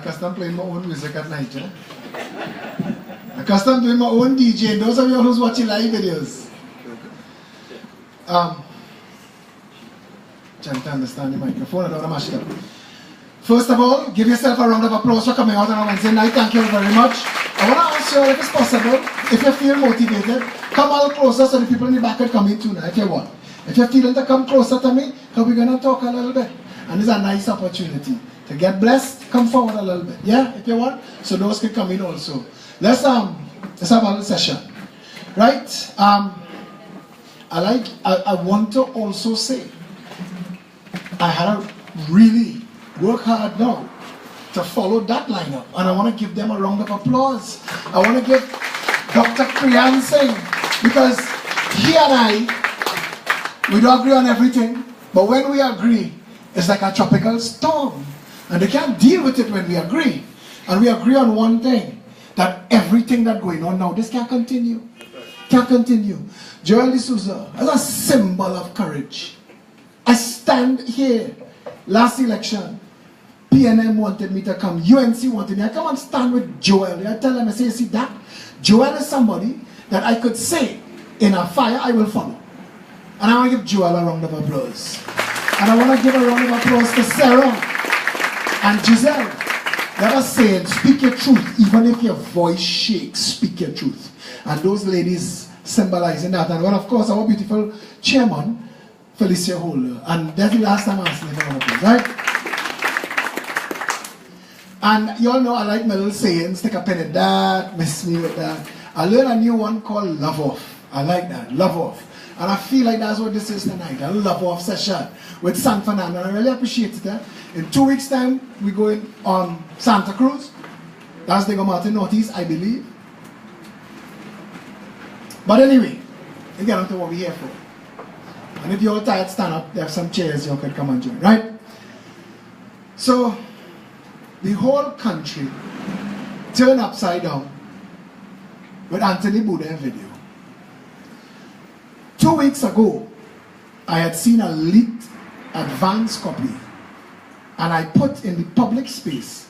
custom playing my own music at night, yeah? I custom doing my own DJ. Those of you who's watching live videos. Trying to understand the microphone, I don't want to mash it up. First of all, give yourself a round of applause for coming out on a Wednesday night. Thank you very much. I want to ask you if it's possible, if you feel motivated, come a little closer so the people in the back can come in too now, if you want. If you're feeling to come closer to me, because we're going to talk a little bit. And it's a nice opportunity to get blessed. Come forward a little bit, yeah, if you want. So those can come in also. Let's have a little session, right? I want to also say, I had to really work hard now to follow that lineup, and I want to give them a round of applause. I want to give Dr. Priyan Singh, because he and I, we don't agree on everything, but when we agree, it's like a tropical storm. And they can't deal with it when we agree. And we agree on one thing, that everything that's going on now, this can't continue. Can't continue. Joel D'Souza is a symbol of courage. I stand here, last election, PNM wanted me to come, UNC wanted me, I come and stand with Joel. I tell them, I say, see that? Joel is somebody that I could say, in a fire, I will follow. And I want to give Joel a round of applause. And I want to give a round of applause to Sarah and Giselle. They were saying, speak your truth, even if your voice shakes, speak your truth. And those ladies symbolizing that. And well, of course, our beautiful chairman, Felicia Holder. And that's the last time I asked them for applause, right? And you all know I like my little sayings, stick a pen at that, miss me with that. I learned a new one called love off. I like that, love off. And I feel like that's what this is tonight, a love off session with San Fernando. And I really appreciate it. Eh? In 2 weeks' time, we're going on Santa Cruz. That's Diego Martin Northeast, I believe. But anyway, let's get on to what we're here for. And if you're all tired, stand up. There are some chairs you can come and join, right? So, the whole country turned upside down with Anthony Bourdain's video. 2 weeks ago, I had seen a leaked advance copy, and I put in the public space,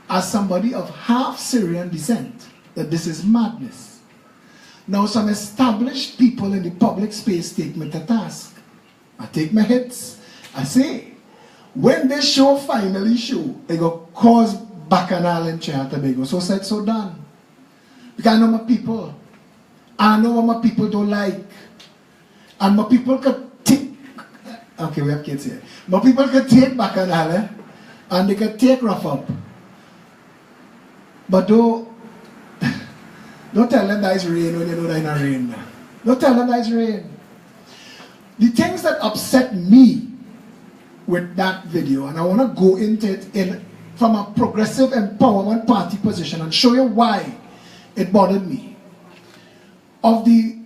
as somebody of half Syrian descent, that this is madness. Now some established people in the public space take me to task. I take my hits. I say, when this show finally show, it will cause bacchanal in Trinidad and Tobago. So said, so done. Because I know my people. I know what my people don't like. And my people could take, okay, we have kids here. My people could take bacchanal, and they could take rough up. But don't tell them that it's rain when you know that it's not rain. Don't tell them that it's rain. The things that upset me with that video, and I want to go into it from a progressive empowerment party position and show you why it bothered me. Of the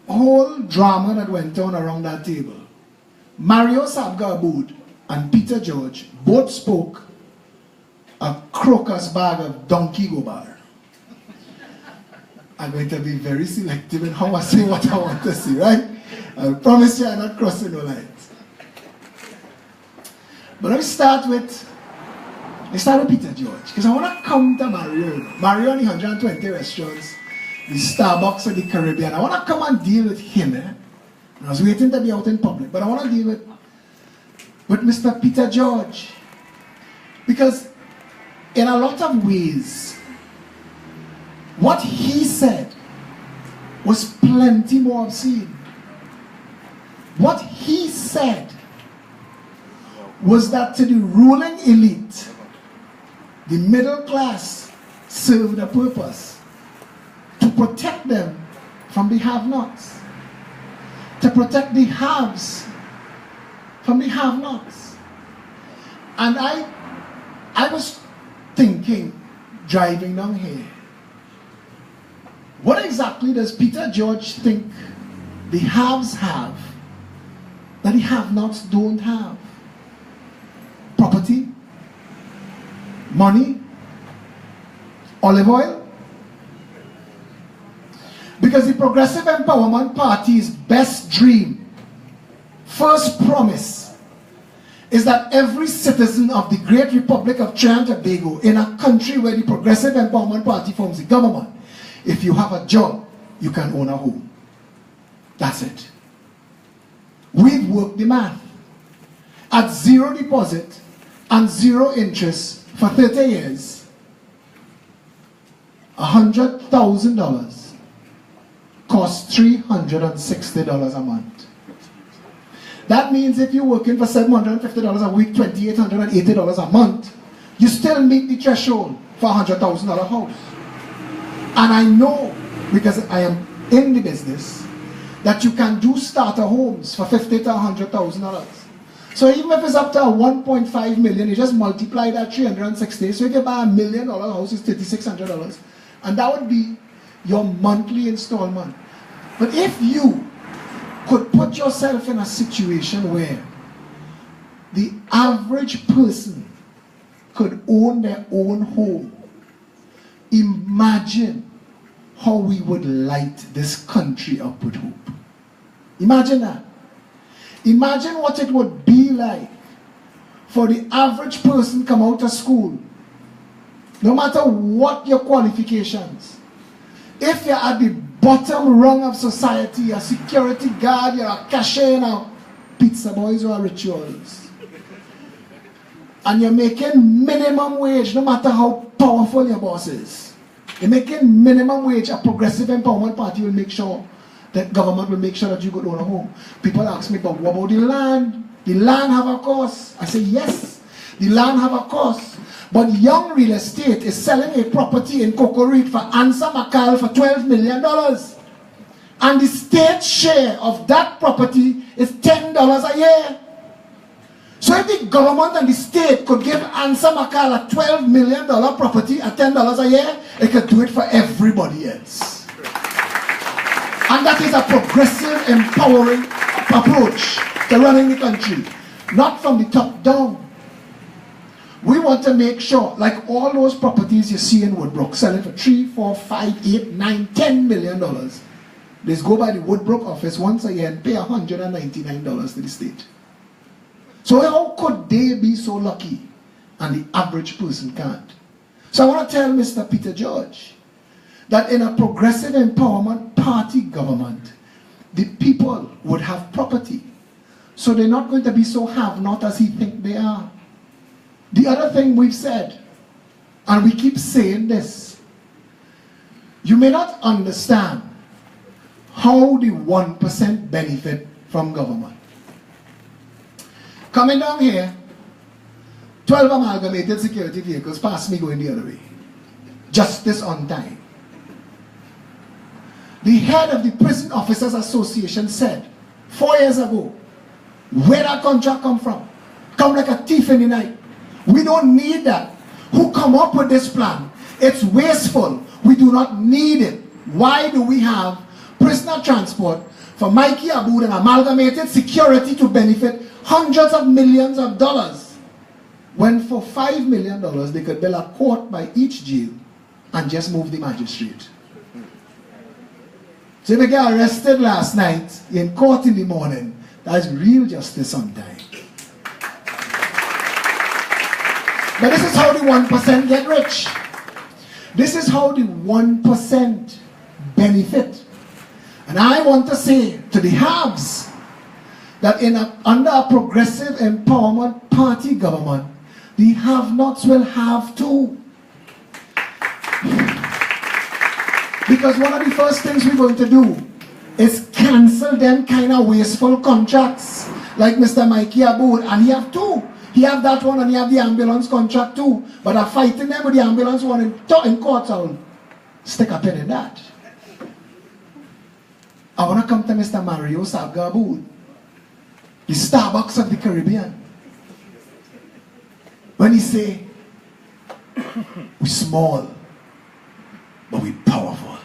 whole drama that went on around that table, Mario Sabga Abood and Peter George both spoke a crocus bag of donkey go bar. I'm going to be very selective in how I say what I want to say, right? I promise you I'm not crossing no lines. But let me start with Peter George, because I want to come to Mario. Mario and the 120 restaurants, the Starbucks of the Caribbean. I want to come and deal with him. I was waiting to be out in public, but I want to deal with Mr. Peter George. Because in a lot of ways, what he said was plenty more obscene. What he said was that to the ruling elite, the middle class served a purpose to protect them from the have-nots, to protect the haves from the have-nots. And I was thinking, driving down here, what exactly does Peter George think the haves have that the have-nots don't have? Property? Money? Olive oil? Because the Progressive Empowerment Party's best dream, first promise, is that every citizen of the great Republic of Trinidad and Tobago, in a country where the Progressive Empowerment Party forms the government, if you have a job, you can own a home. That's it. We've worked the math. At zero deposit and zero interest for 30 years, $100,000 costs $360 a month. That means if you're working for $750 a week, $2,880 a month, you still meet the threshold for a $100,000 house. And I know, because I am in the business, that you can do starter homes for $50,000 to $100,000. So even if it's up to 1.5 million, you just multiply that 360. So if you buy $1 million house, it's $3,600. And that would be your monthly installment. But if you could put yourself in a situation where the average person could own their own home, imagine how we would light this country up with hope. Imagine that. Imagine what it would be like for the average person come out of school, no matter what your qualifications. If you're at the bottom rung of society, a security guard, you're a cashier now, pizza boys or rituals, and you're making minimum wage, no matter how powerful your boss is. You're making minimum wage, a Progressive Empowerment Party will make sure, that government will make sure that you go to own a home. People ask me, but what about the land? The land have a cost. I say, yes, the land have a cost. But Young Real Estate is selling a property in Cocorit for Ansa Macal for $12 million. And the state share of that property is $10 a year. So if the government and the state could give Ansa Macal a $12 million property at $10 a year, it could do it for everybody else. And that is a progressive, empowering approach to running the country. Not from the top down. We want to make sure, like all those properties you see in Woodbrook, selling for $3, $4, $5, $8, $9, $10 million. They go by the Woodbrook office once a year and pay $199 to the state. So how could they be so lucky and the average person can't? So I want to tell Mr. Peter George that in a Progressive Empowerment Party government, the people would have property. So they're not going to be so have-not as he think they are. The other thing we've said, and we keep saying this, you may not understand how the 1% benefit from government. Coming down here, 12 amalgamated security vehicles passed me going the other way. Justice on time. The head of the Prison Officers Association said 4 years ago, where that contract come from? Come like a thief in the night. We don't need that. Who come up with this plan? It's wasteful. We do not need it. Why do we have prisoner transport for Mikey Aboud and amalgamated security to benefit hundreds of millions of dollars, when for $5 million they could build a court by each jail and just move the magistrate? So if they get arrested last night, in court in the morning, that's real justice on time. But this is how the 1% get rich. This is how the 1% benefit. And I want to say to the haves that under a Progressive Empowerment Party government, the have-nots will have too. Because one of the first things we're going to do is cancel them kind of wasteful contracts, like Mr. Mikey Aboud, and he have two. He have that one and he have the ambulance contract too. But I'm fighting them with the ambulance one in court, so I'll stick a pin in that. I want to come to Mr. Mario Sabga Aboud, the Starbucks of the Caribbean. When he say, we're small, but we're powerful.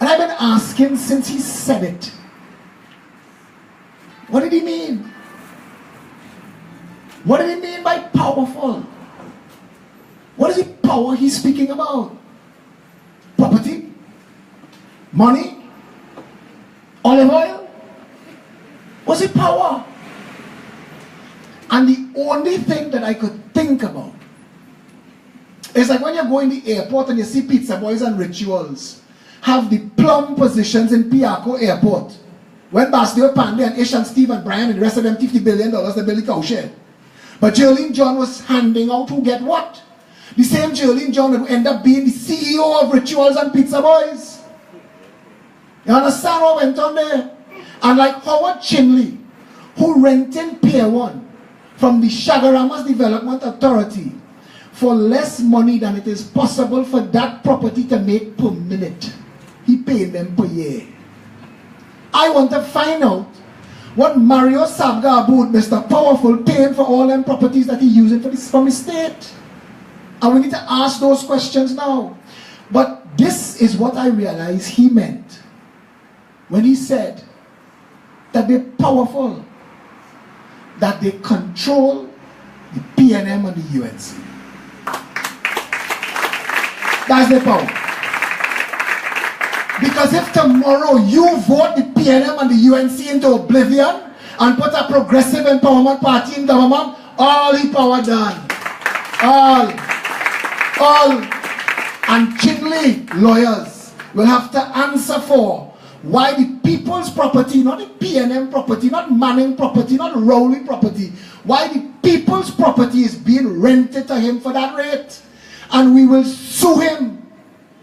And I've been asking since he said it, what did he mean? What did he mean by powerful? What is the power he's speaking about? Property? Money? Olive oil? What's it power? And the only thing that I could think about is like when you go in the airport and you see pizza boys and rituals have the plum positions in Piarco Airport. When Bastille Pandey and Ish and Steve and Brian and the rest of them $50 billion, they built the cow shed. But Jerlene John was handing out who get what. The same Jerlene John that would end up being the CEO of Rituals and Pizza Boys. You understand what went on there? And like Howard Chinley, who rented Pier 1 from the Shagaramas Development Authority for less money than it is possible for that property to make per minute. He paid them per year. I want to find out what Mario Sabga Aboud, Mr. Powerful, paying for all them properties that he using from his state. And we need to ask those questions now. But this is what I realize he meant when he said that they're powerful, that they control the PNM and the UNC. That's the power. Because if tomorrow you vote the PNM and the UNC into oblivion and put a progressive empowerment party in government, all the power done. All. And Chinley lawyers will have to answer for why the people's property, not the PNM property, not Manning property, not Rowley property, why the people's property is being rented to him for that rate. And we will sue him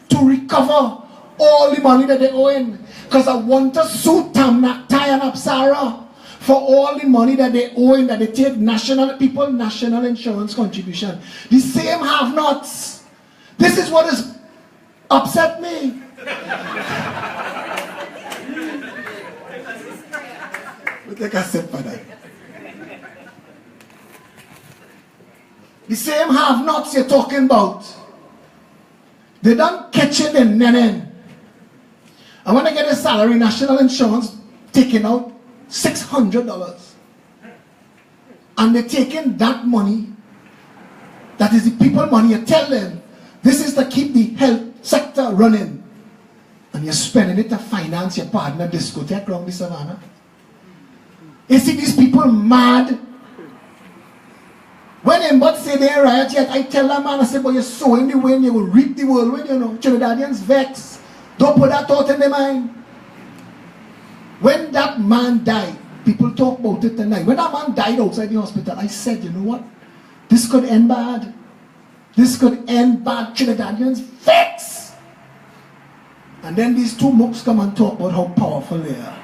to recover all the money that they owe him. Because I want to sue Tamnak, Thai and Apsara for all the money that they owe him, that they take national insurance contribution. The same have-nots. This is what has upset me. We'll take a sip for that. The same have-nots you're talking about. They don't catch it in Nenen. And when they get a salary, national insurance taking out $600. And they're taking that money, that is the people money, you tell them, this is to keep the health sector running. And you're spending it to finance your partner discotheque around the savannah. You see these people mad. When them but say they riot yet, I tell that man, I say, but you're sowing the wind, you will reap the whirlwind, you know. Trinidadians vex. Don't put that thought in their mind. When that man died, people talk about it tonight. When that man died outside the hospital, I said, you know what? This could end bad. This could end bad. Trinidadians vex. And then these two mooks come and talk about how powerful they are.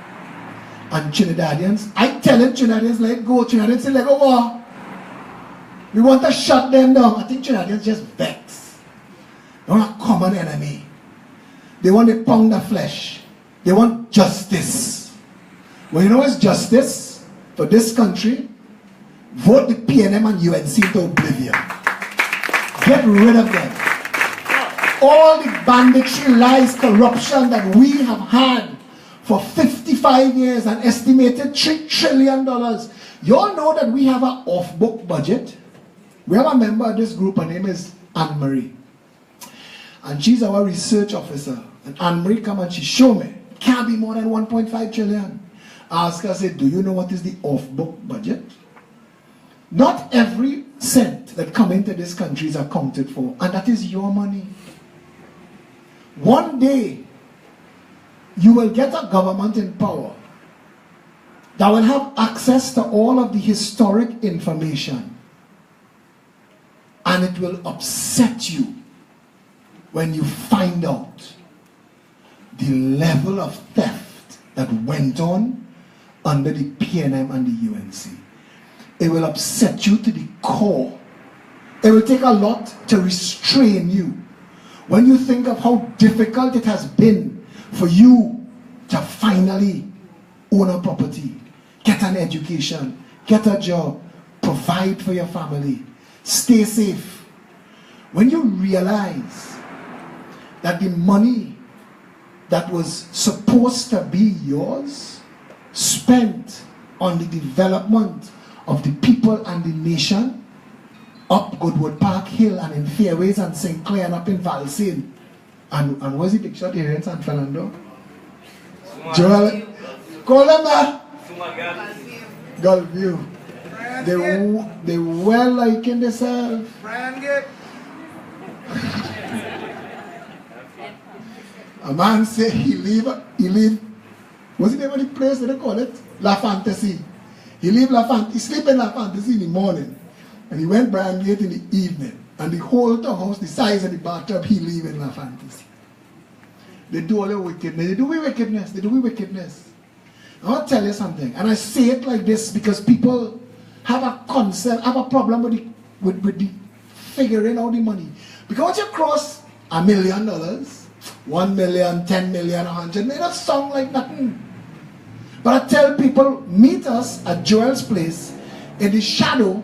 And Trinidadians, I tell them Trinidadians let go. Trinidadians say let go war. We want to shut them down. I think Trinidadians just vex. They want a common enemy. They want a pound of flesh. They want justice. Well, you know what's justice for this country? Vote the PNM and UNC to oblivion. Get rid of them. All the banditry, lies, corruption that we have had for 55 years, an estimated $3 trillion. You all know that we have an off-book budget. We have a member of this group, her name is Anne-Marie. And she's our research officer. And Anne-Marie come and she show me, it can't be more than 1.5 trillion. I ask her, I say, do you know what is the off-book budget? Not every cent that come into this country is accounted for, and that is your money. One day, you will get a government in power that will have access to all of the historic information, and it will upset you when you find out the level of theft that went on under the PNM and the UNC. It will upset you to the core. It will take a lot to restrain you when you think of how difficult it has been for you to finally own a property, get an education, get a job, provide for your family, stay safe. When you realize that the money that was supposed to be yours spent on the development of the people and the nation up Goodwood Park Hill and in Fairways and St. Clair and up in Valsine. And what's the picture here in San Fernando? Joel, call them that. Gulf View. They well liking themselves. A man say he leave, what's the name of the place that they call it? La Fantasy. He sleep in La Fantasy in the morning. And he went brand late in the evening. And the whole house, the size of the bathtub, he live in La Fantasy. They do all the wickedness. They do wickedness. I want to tell you something. And I say it like this because people have a concept, have a problem with the figuring out the money. Because once you cross $1 million, 1 million, 10 million, 100 million, that sound like nothing. But I tell people, meet us at Joel's place in the shadow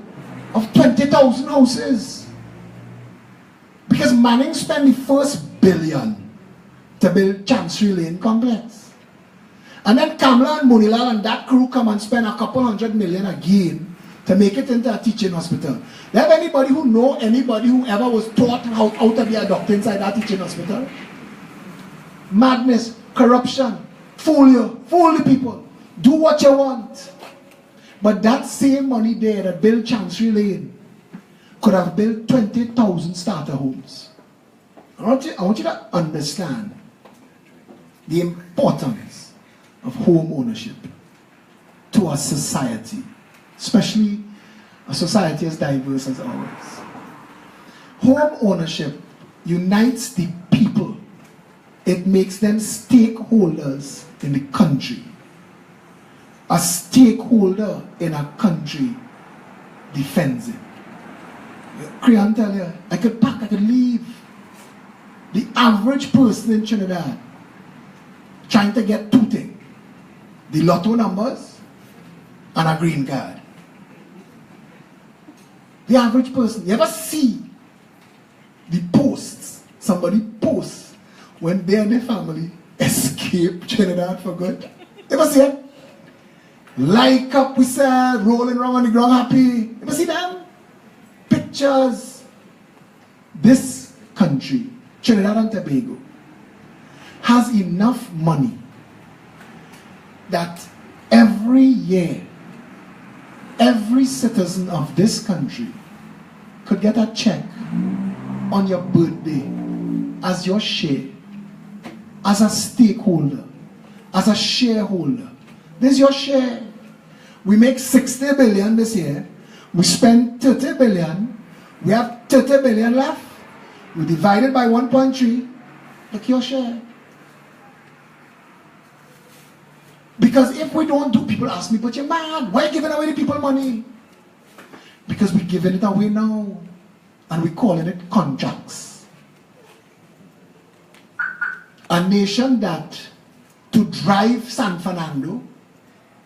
of 20,000 houses. Because Manning spent the first $1 billion to build Chancery Lane complex. And then Kamla and Munilal and that crew come and spend a couple $100 million again to make it into a teaching hospital. Do you have anybody who know anybody who ever was taught how to be a doctor inside that teaching hospital? Madness, corruption, fool the people, do what you want. But that same money there that built Chancery Lane could have built 20,000 starter homes. I want you to understand the importance of home ownership to a society, especially a society as diverse as ours. Home ownership unites the people. It makes them stakeholders in the country. A stakeholder in a country defends it. Crean tell you, I could pack, I could leave. The average person in Trinidad trying to get two things: the lotto numbers and a green card. The average person. You ever see the posts? Somebody posts when they and their family escape Trinidad for good. You ever see it? Like up, we say, rolling around on the ground happy. You ever see them? Pictures. This country, Trinidad and Tobago, has enough money that every year, every citizen of this country could get a check on your birthday as your share, as a stakeholder, as a shareholder. This is your share. We make 60 billion this year. We spend 30 billion. We have 30 billion left. We divide it by 1.3. Look, your share. Because if we don't do, people ask me, but you're mad. Why are you giving away the people money? Because we're giving it away now. And we're calling it contracts. A nation that, to drive San Fernando,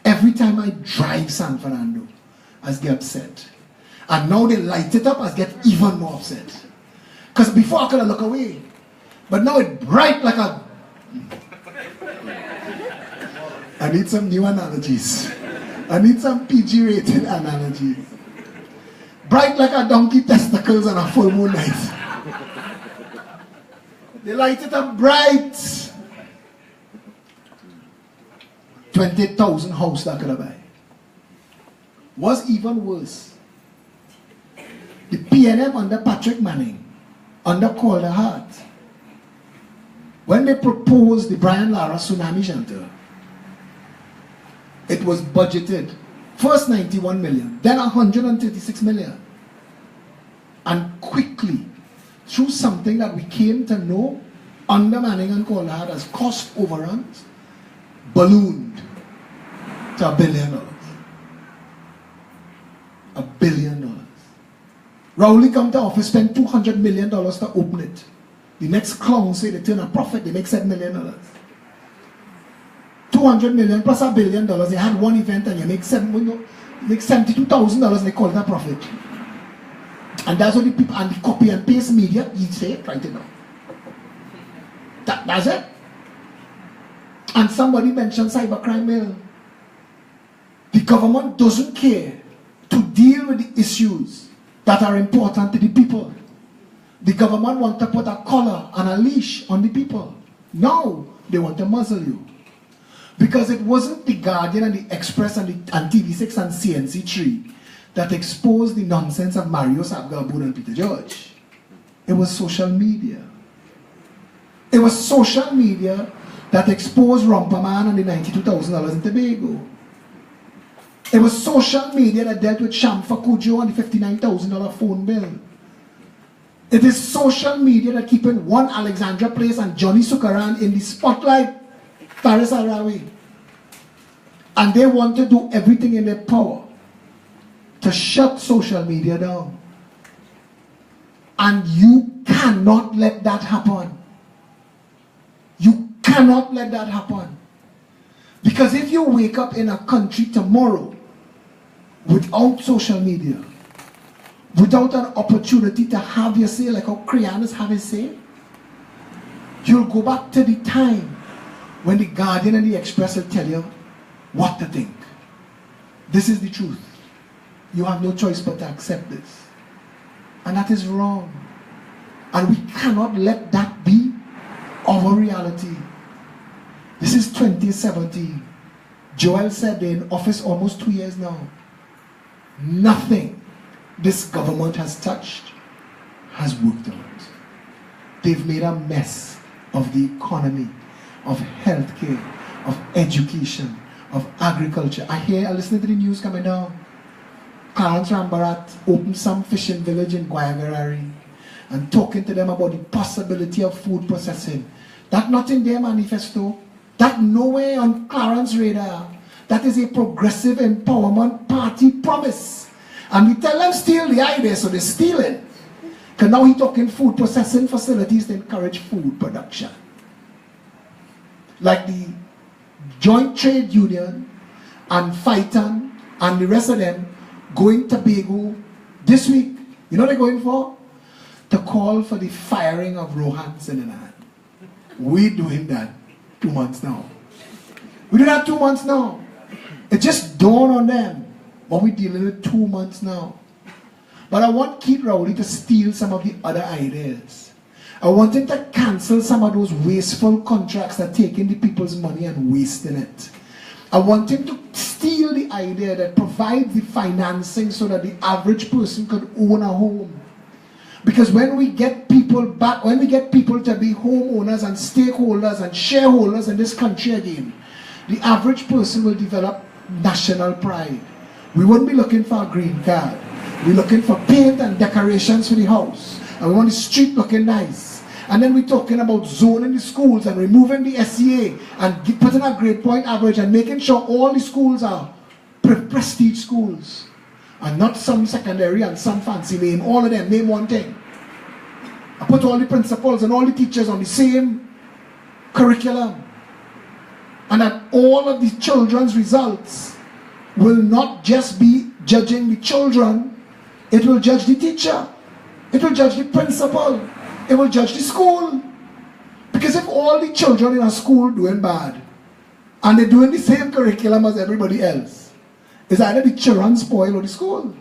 every time I drive San Fernando, I get upset. And now they light it up, I get even more upset. Because before I could look away. But now it's bright like a... I need some new analogies. I need some PG-rated analogies. Bright like a donkey testicles on a full moon night. They light it up bright. 20,000 house that could have buy. Was even worse. The PNM under Patrick Manning, under Calder Hart, when they proposed the Brian Lara Tsunami Shelter, it was budgeted first 91 million, then 136 million. And quickly, through something that we came to know under Manning and Calder Hart as cost overruns, ballooned to $1 billion. $1 billion. Rowley come to office, spend $200 million to open it. The next clown say they turn a profit, they make $7 million. 200 million plus $1 billion. They had one event and you make $72,000 and they call it a profit. And that's what the people and the copy and paste media, you say it right now. That's it. And somebody mentioned cybercrime bill. The government doesn't care to deal with the issues that are important to the people. The government wants to put a collar and a leash on the people. Now they want to muzzle you. Because it wasn't the Guardian and the Express and TV6 and CNC3 that exposed the nonsense of Mario Sabgabun and Peter George. It was social media. It was social media that exposed Rompaman and the $92,000 in Tobago. It was social media that dealt with Shamfa Kujo and the $59,000 phone bill. It is social media that keeping one Alexandra Place and Johnny Sukaran in the spotlight, Faris Arawi. And they want to do everything in their power to shut social media down. And you cannot let that happen. You cannot let that happen. Because if you wake up in a country tomorrow without social media, without an opportunity to have your say, like how Kriyanas have his say, you'll go back to the time when the Guardian and the Express will tell you what to think. This is the truth. You have no choice but to accept this. And that is wrong. And we cannot let that be our reality. This is 2017. Joel said they're in office almost 2 years now. Nothing this government has touched has worked out. They've made a mess of the economy, of healthcare, of education, of agriculture. I listen to the news coming down. Clarence Rambarat opened some fishing village in Guayagarari and talking to them about the possibility of food processing. That not in their manifesto. That nowhere on Clarence radar. That is a progressive empowerment party promise. And we tell them steal the idea, so they're stealing. Because now he's talking food processing facilities to encourage food production. Like the Joint Trade Union and Fighton and the rest of them going to Tobago this week. You know what they're going for? To call for the firing of Rohan Sinanan. We're doing that 2 months now. We do that 2 months now. It just dawned on them. But we're dealing with 2 months now. But I want Keith Rowley to steal some of the other ideas. I want him to cancel some of those wasteful contracts that are taking the people's money and wasting it. I want him to steal the idea that provides the financing so that the average person could own a home. Because when we get people back, when we get people to be homeowners and stakeholders and shareholders in this country again, the average person will develop national pride. We wouldn't be looking for a green card. We're looking for paint and decorations for the house. And we want the street looking nice. And then we're talking about zoning the schools and removing the SEA and putting a grade point average and making sure all the schools are prestige schools. And not some secondary and some fancy name. All of them, name one thing. I put all the principals and all the teachers on the same curriculum. And that all of the children's results will not just be judging the children, it will judge the teacher, it will judge the principal, it will judge the school. Because if all the children in a school doing bad, and they're doing the same curriculum as everybody else, it's either the children spoil or the school.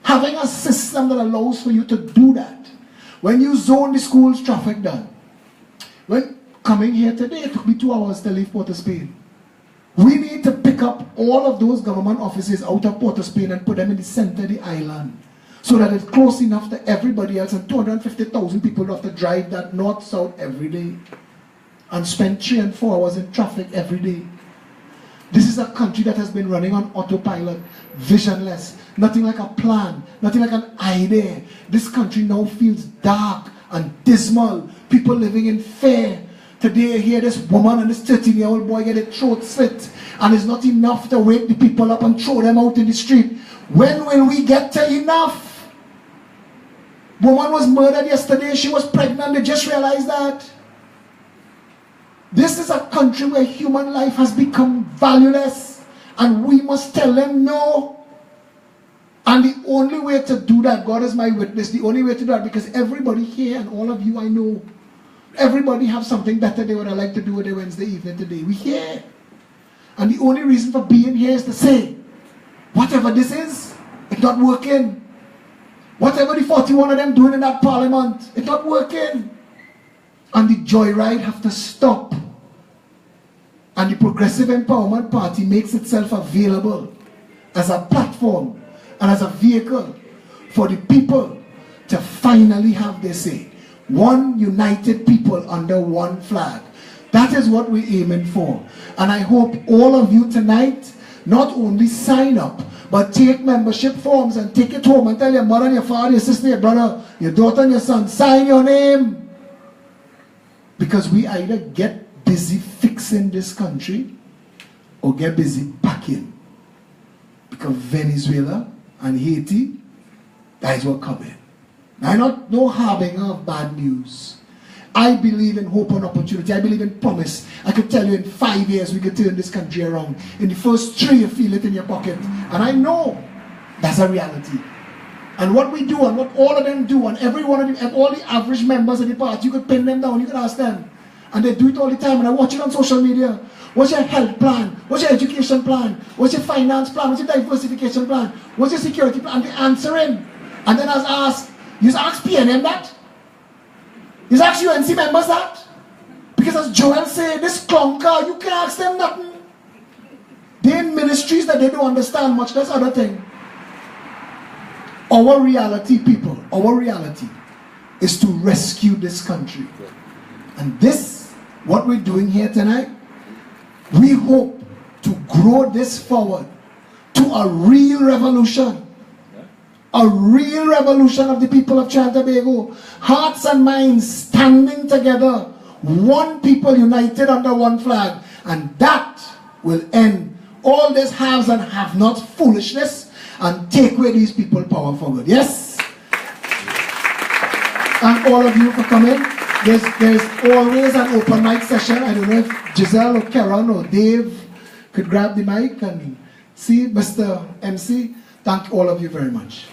Having a system that allows for you to do that. When you zone the school's traffic down, when coming here today, it took me 2 hours to leave Port of Spain. We need to pick up all of those government offices out of Port of Spain and put them in the center of the island so that it's close enough to everybody else, and 250,000 people have to drive that north-south every day and spend 3 and 4 hours in traffic every day. This is a country that has been running on autopilot, visionless, nothing like a plan, nothing like an idea. This country now feels dark and dismal, people living in fear. Today I hear this woman and this 13-year-old boy get their throat slit, and it's not enough to wake the people up and throw them out in the street. When will we get to enough? Woman was murdered yesterday, she was pregnant, they just realized that. This is a country where human life has become valueless, and we must tell them no. And the only way to do that, God is my witness, the only way to do that, because everybody here and all of you I know, everybody have something better they would have liked to do with their Wednesday evening today. We here. And the only reason for being here is to say, whatever this is, it's not working. Whatever the 41 of them doing in that parliament, it's not working. And the joyride have to stop. And the Progressive Empowerment Party makes itself available as a platform and as a vehicle for the people to finally have their say. One united people under one flag. That is what we're aiming for. And I hope all of you tonight not only sign up, but take membership forms and take it home and tell your mother and your father, your sister, your brother, your daughter and your son, sign your name. Because we either get busy fixing this country or get busy packing. Because Venezuela and Haiti, that is what coming. I'm not no harbinger of bad news. I believe in hope and opportunity. I believe in promise. I could tell you in 5 years we could turn this country around. In the first 3 you feel it in your pocket. And I know that's a reality. And what we do and what all of them do and every one of them and all the average members of the party, you could pin them down, you could ask them. And they do it all the time and I watch it on social media. What's your health plan? What's your education plan? What's your finance plan? What's your diversification plan? What's your security plan? And they answer him. And then I was asked, you ask PNM that? You ask UNC members that? Because as Joel said, this clunker, you can't ask them nothing. They're in ministries that they don't understand much, that's other thing. Our reality, people, our reality is to rescue this country. And this, what we're doing here tonight, we hope to grow this forward to a real revolution. A real revolution of the people of Trinidad and Tobago. Hearts and minds standing together. One people united under one flag. And that will end all this haves and have-not foolishness and take away these people power for good. Yes? Thank all of you for coming. There's always an open mic session. I don't know if Giselle or Karen or Dave could grab the mic and see Mr. MC. Thank all of you very much.